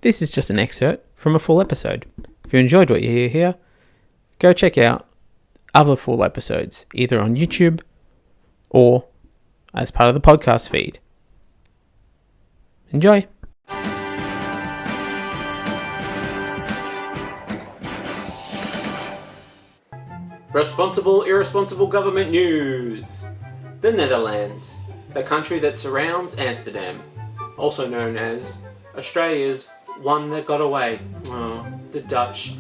This is just an excerpt from a full episode. If you enjoyed what you hear here, go check out other full episodes, either on YouTube or as part of the podcast feed. Enjoy! Responsible, irresponsible government news. The Netherlands, the country that surrounds Amsterdam, also known as Australia's one that got away. Oh, the Dutch.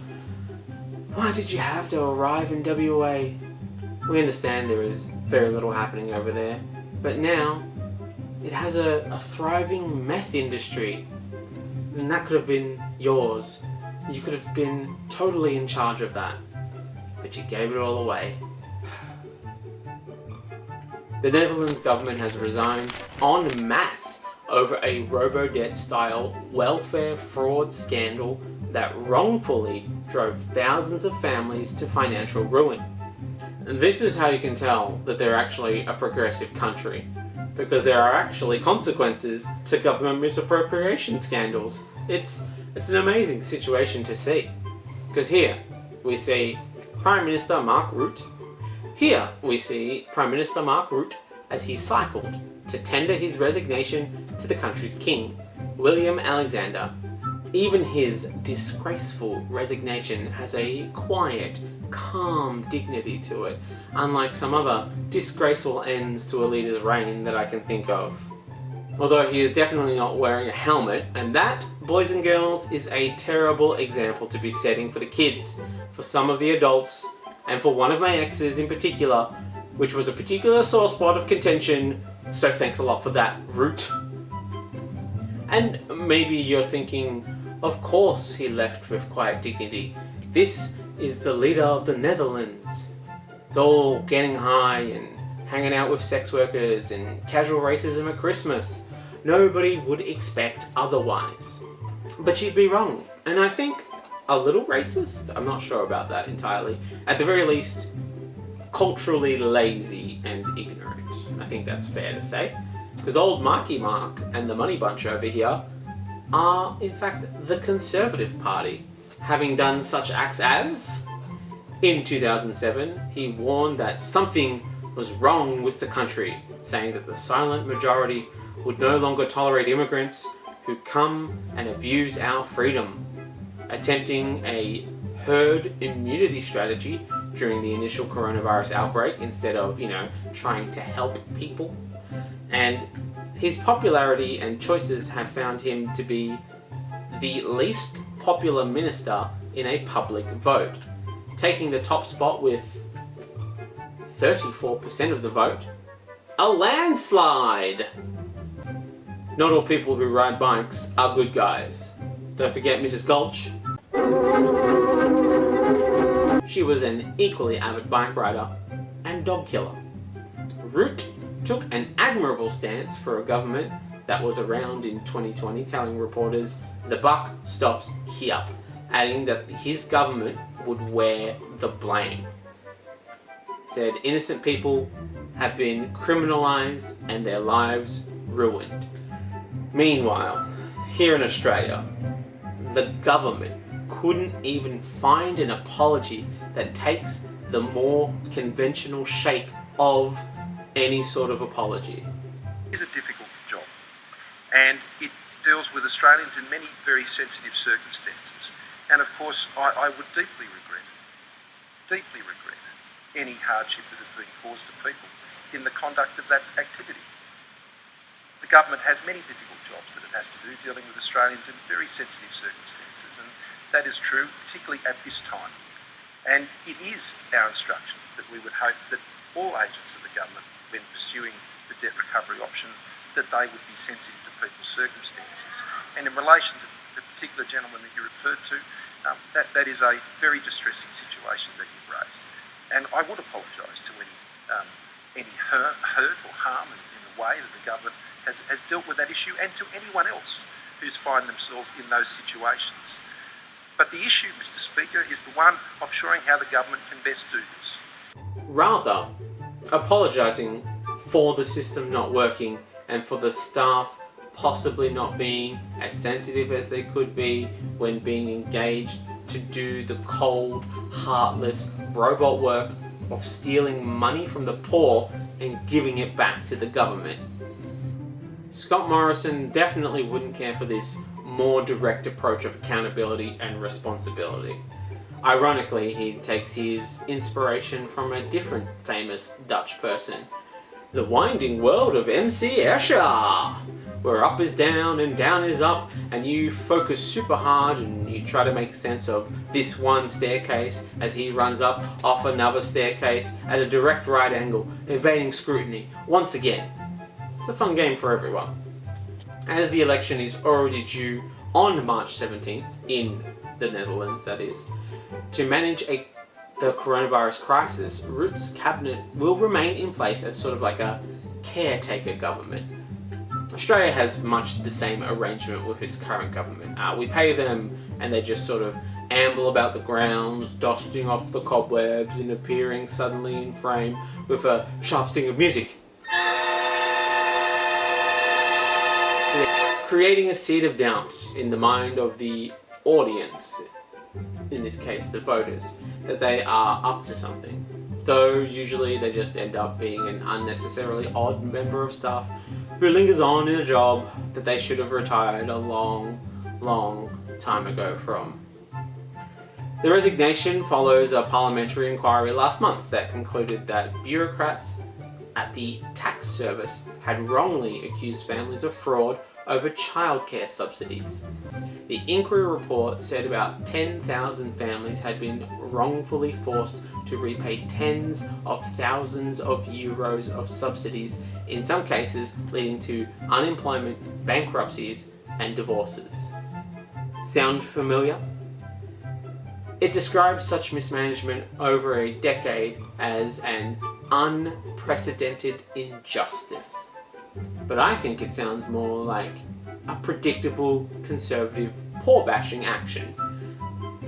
Why did you have to arrive in WA? We understand there is very little happening over there, but now it has a thriving meth industry, and that could have been yours. You could have been totally in charge of that, but you gave it all away. The Netherlands government has resigned en masse over a Robodebt-style welfare fraud scandal that wrongfully drove thousands of families to financial ruin. And this is how you can tell that they're actually a progressive country, because there are actually consequences to government misappropriation scandals. It's an amazing situation to see, because here we see Prime Minister Mark Rutte. Here we see Prime Minister Mark Rutte as he cycled to tender his resignation to the country's king, William Alexander. Even his disgraceful resignation has a quiet, calm dignity to it, unlike some other disgraceful ends to a leader's reign that I can think of. Although he is definitely not wearing a helmet, and that, boys and girls, is a terrible example to be setting for the kids, for some of the adults, and for one of my exes in particular, which was a particular sore spot of contention, so thanks a lot for that, Root. And maybe you're thinking, of course he left with quiet dignity. This is the leader of the Netherlands. It's all getting high and hanging out with sex workers and casual racism at Christmas. Nobody would expect otherwise. But you'd be wrong. And I think a little racist? I'm not sure about that entirely. At the very least, culturally lazy and ignorant. I think that's fair to say. Because old Marky Mark and the Money Bunch over here are, in fact, the Conservative Party, having done such acts as, in 2007, he warned that something was wrong with the country, saying that the silent majority would no longer tolerate immigrants who come and abuse our freedom, attempting a herd immunity strategy during the initial coronavirus outbreak instead of, trying to help people. And his popularity and choices have found him to be the least popular minister in a public vote, taking the top spot with 34% of the vote. A landslide! Not all people who ride bikes are good guys. Don't forget Mrs. Gulch. She was an equally avid bike rider and dog killer. Root took an admirable stance for a government that was around in 2020, telling reporters, "The buck stops here," adding that his government would wear the blame. Said innocent people have been criminalised and their lives ruined. Meanwhile, here in Australia, the government couldn't even find an apology that takes the more conventional shape of any sort of apology. It is a difficult job, and it deals with Australians in many very sensitive circumstances. And of course, I would deeply regret any hardship that has been caused to people in the conduct of that activity. The government has many difficult jobs that it has to do, dealing with Australians in very sensitive circumstances, and that is true, particularly at this time. And it is our instruction that we would hope that all agents of the government, when pursuing the debt recovery option, that they would be sensitive to people's circumstances. And in relation to the particular gentleman that you referred to, that is a very distressing situation that you've raised. And I would apologise to any hurt or harm in the way that the government has dealt with that issue, and to anyone else who's find themselves in those situations. But the issue, Mr. Speaker, is the one of showing how the government can best do this. Rather, apologising for the system not working and for the staff possibly not being as sensitive as they could be when being engaged to do the cold, heartless robot work of stealing money from the poor and giving it back to the government. Scott Morrison definitely wouldn't care for this more direct approach of accountability and responsibility. Ironically, he takes his inspiration from a different famous Dutch person, the winding world of MC Escher, where up is down and down is up, and you focus super hard and you try to make sense of this one staircase as he runs up off another staircase at a direct right angle, evading scrutiny once again. It's a fun game for everyone. As the election is already due on March 17th, in the Netherlands that is, to manage the coronavirus crisis, Rutte's cabinet will remain in place as sort of like a caretaker government. Australia has much the same arrangement with its current government. We pay them and they just sort of amble about the grounds, dusting off the cobwebs and appearing suddenly in frame with a sharp sting of music, creating a seed of doubt in the mind of the audience, in this case the voters, that they are up to something. Though usually they just end up being an unnecessarily odd member of staff who lingers on in a job that they should have retired a long, long time ago from. The resignation follows a parliamentary inquiry last month that concluded that bureaucrats at the tax service had wrongly accused families of fraud over childcare subsidies. The inquiry report said about 10,000 families had been wrongfully forced to repay tens of thousands of euros of subsidies, in some cases leading to unemployment, bankruptcies, and divorces. Sound familiar? It describes such mismanagement over a decade as an unprecedented injustice. But I think it sounds more like a predictable, conservative, poor-bashing action.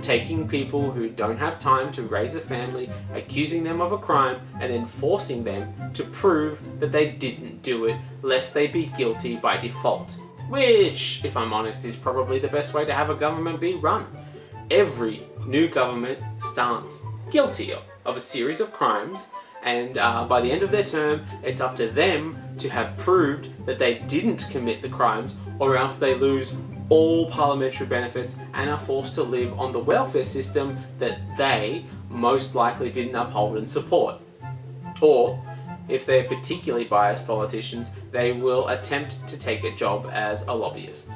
Taking people who don't have time to raise a family, accusing them of a crime, and then forcing them to prove that they didn't do it, lest they be guilty by default. Which, if I'm honest, is probably the best way to have a government be run. Every new government starts guilty of a series of crimes, and by the end of their term, it's up to them to have proved that they didn't commit the crimes, or else they lose all parliamentary benefits and are forced to live on the welfare system that they most likely didn't uphold and support. Or, if they're particularly biased politicians, they will attempt to take a job as a lobbyist,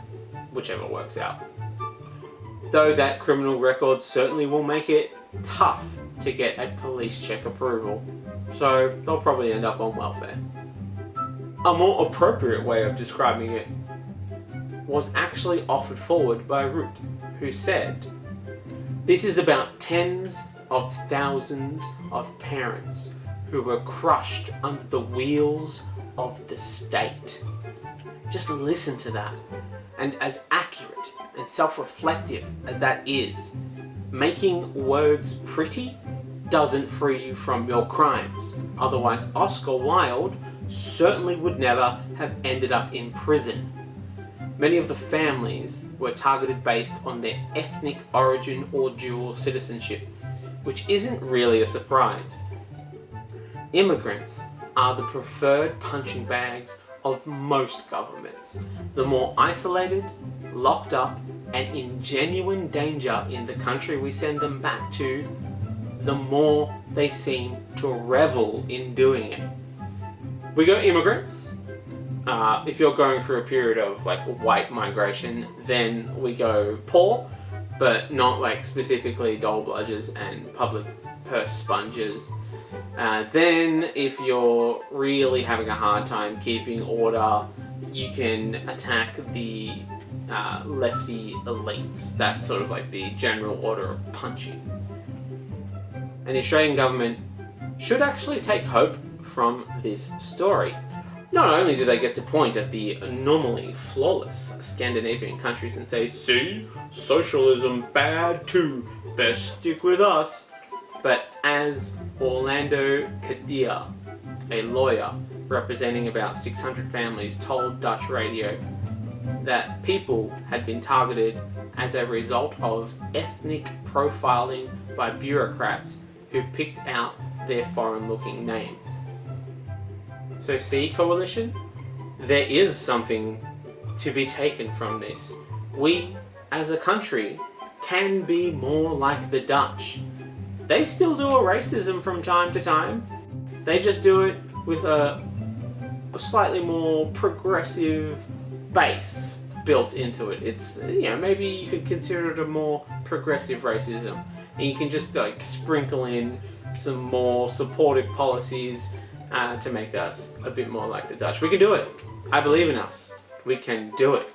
whichever works out. Though that criminal record certainly will make it tough to get a police check approval, so they'll probably end up on welfare. A more appropriate way of describing it was actually offered forward by Rutte, who said, "This is about tens of thousands of parents who were crushed under the wheels of the state." Just listen to that. And as accurate and self-reflective as that is, making words pretty doesn't free you from your crimes. Otherwise, Oscar Wilde certainly would never have ended up in prison. Many of the families were targeted based on their ethnic origin or dual citizenship, which isn't really a surprise. Immigrants are the preferred punching bags of most governments. The more isolated, locked up, and in genuine danger in the country we send them back to, the more they seem to revel in doing it. We go immigrants. If you're going through a period of like white migration, then we go poor, but not like specifically dole bludgers and public purse sponges. Then if you're really having a hard time keeping order, you can attack the lefty elites. That's sort of like the general order of punching. And the Australian government should actually take hope from this story. Not only do they get to point at the normally flawless Scandinavian countries and say, "See, socialism bad too, best stick with us," but as Orlando Kadir, a lawyer representing about 600 families, told Dutch radio, that people had been targeted as a result of ethnic profiling by bureaucrats who picked out their foreign-looking names. So see, Coalition? There is something to be taken from this. We, as a country, can be more like the Dutch. They still do a racism from time to time. They just do it with a slightly more progressive base built into it. It's, maybe you could consider it a more progressive racism. And you can just sprinkle in some more supportive policies to make us a bit more like the Dutch. We can do it. I believe in us. We can do it.